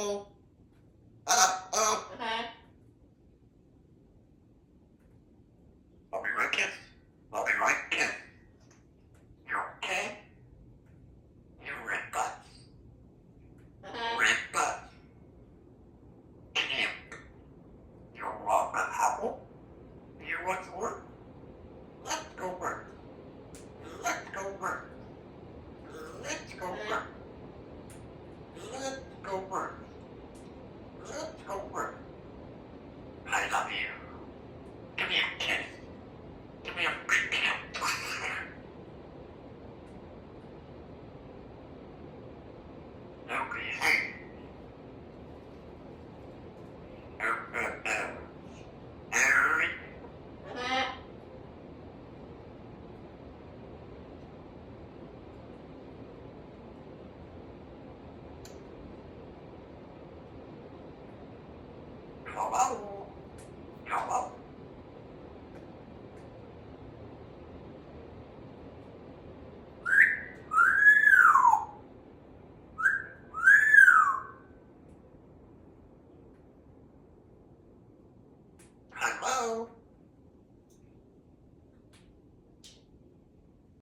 Uh-huh. I'll be right in. I'll be right in. You okay? You red butt. Uh-huh. Red butt. Damn. You want an apple? You want to work? Let's go work. Let's go work. Let's go work. Let's go work. Let's go work. I love you. Give me a kiss. Give me a big kiss. Okay. Uh-huh. Hello?